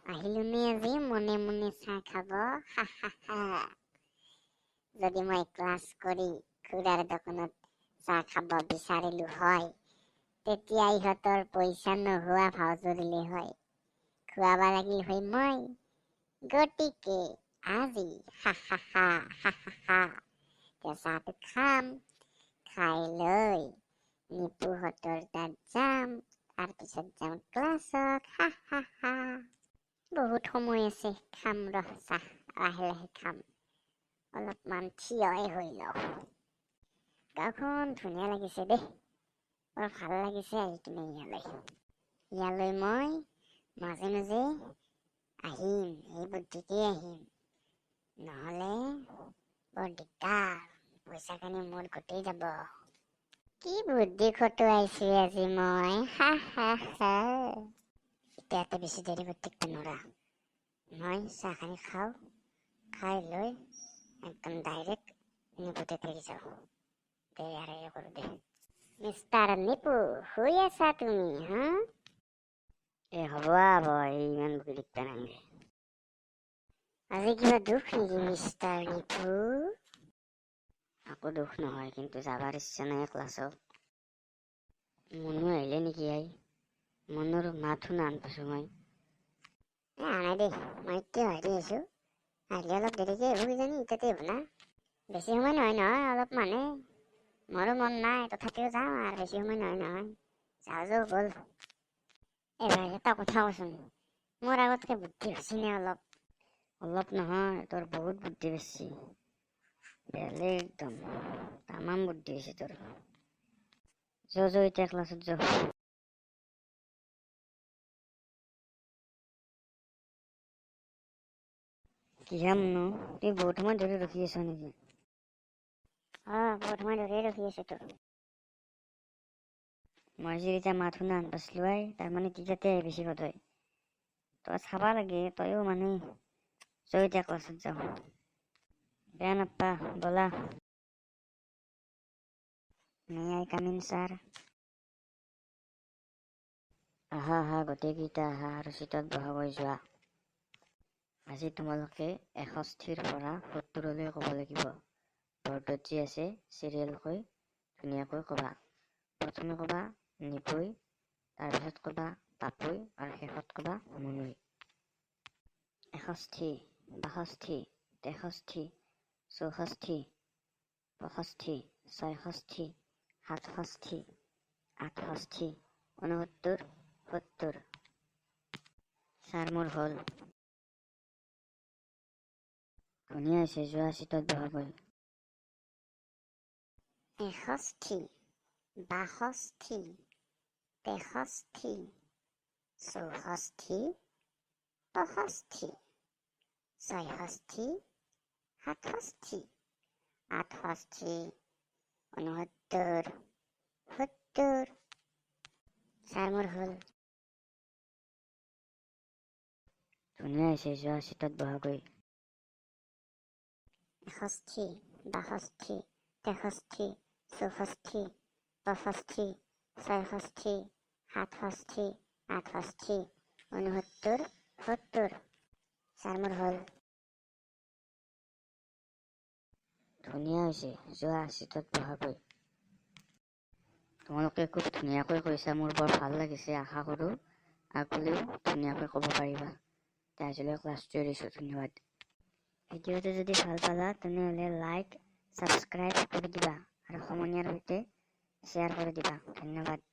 আহিলোনে আজি মনে মনে চাহ খাব যদি মই ক্লাছ কৰি খুৰাৰ দোকানত চাহ খাব বিচাৰিলো হয় তেতিয়া ইহঁতৰ পইচা নোহোৱা ভাও জুৰিলে হয় খুৱাব লাগিল হয় মই গতিকে আজি চাহটো খাম খাই লৈ নিপুহঁতৰ তাত যাম তাৰপিছত যাম ক্লাছত বহুত সময় আছে খাম ৰহ চাহ লাহে লাহে খাম অলপমান থিয়ই হৈ লওঁ গাঁওখন ধুনীয়া লাগিছে দেই বৰ ভাল লাগিছে আহি কিনে ইয়ালৈ মই মাজে মাজে আহিম এই বুদ্ধিতে আহিম নহ'লে বৰ দিগদাৰ পইচাখিনি মোৰ গোটেই যাব কি বুদ্ধি খটুৱাইছো আজি মই এতিয়াতে বেছি দেৰি কৰি থাকিব নোৱাৰা মই চাহখিনি খাওঁ খাই লৈ একদম ডাইৰেক্ট নিপুতে থাকি যাওঁ দে আৰু কৰোঁ দে মিষ্টাৰ নিপু শুই আছা তুমি হা হ'ব ইমান বুকি লিখবা নালাগে আজি কিবা দুখ নেকি মিষ্টাৰ নিপু আকৌ দুখ নহয় কিন্তু যাবাৰ ইচ্ছা নাই ক্লাছত মনো আহিলে নেকি মনৰ মাত শুনা আনপাইছো মই আনাই দেই মই এতিয়া হেৰি আছো আহিলে অলপ দেৰিকে আহিব কিজানি এতিয়াতে আহিব না বেছি সময় নহয় অলপ মানে মোৰো মন নাই তথাপিও যাওঁ আৰু বেছি সময় নহয় যাওঁ বল এবাৰ এটা কথা কচোন মোৰ আগতকে বুদ্ধি হৈছে নে অলপ নহয় তোৰ বহুত বুদ্ধি বেছি বেলেগ একদম তামাম বুদ্ধি হৈছে তোৰ যো এতিয়া ক্লাছত যো কি হামনো তুই বহুত সময় ধৰি ৰখি আছ নেকি বহুত সময় ধৰি ৰখি আছো তোৰ মই যে এতিয়া মাত শুনা আনপাইছিলো তাৰমানে কি যাতে বেছি কথা তই চাবা লাগে তইও মানে যো এতিয়া ক্লাছত যাওঁ বেয়া নাপা ব'লা may I come in sir আহা গোটেইকেইটা আহা আৰু চিটত বহাগৈ যোৱা আজি তোমালোকে 61 পৰা 70লৈ ক'ব লাগিব বৰ্ডত যি আছে চিৰিয়েলকৈ ধুনীয়াকৈ ক'বা প্ৰথমে ক'বা নিপুই তাৰপিছত ক'বা পাপুই আৰু শেষত ক'বা মুনুই 61 62 63 64 65 66 67 68 69 70 ছাৰ মোৰ হ'ল ধুনীয়া হৈছে যোৱা চিটত বহাগৈ 61 62 63 64 65 66 67 68 69 70 ছাৰ মোৰ হ'ল ধুনীয়া হৈছে যোৱা চিটত বহাগৈ 61 62 63 64 65 66 67 68 69 70 ছাৰ মোৰ হ'ল ধুনীয়া হৈছে যোৱা চিটত বহাগৈ তোমালোকে খুব ধুনীয়াকৈ কৈছা মোৰ বৰ ভাল লাগিছে আশা কৰোঁ আগলৈও ধুনীয়াকৈ ক'ব পাৰিবা আজিলৈ ক্লাছটো এৰিছোঁ ধন্যবাদ ভিডিঅ'টো যদি ভাল পালা তেনেহ'লে লাইক ছাবস্ক্ৰাইব কৰি দিবা আৰু সমনীয়াৰ সৈতে শ্বেয়াৰ কৰি দিবা ধন্যবাদ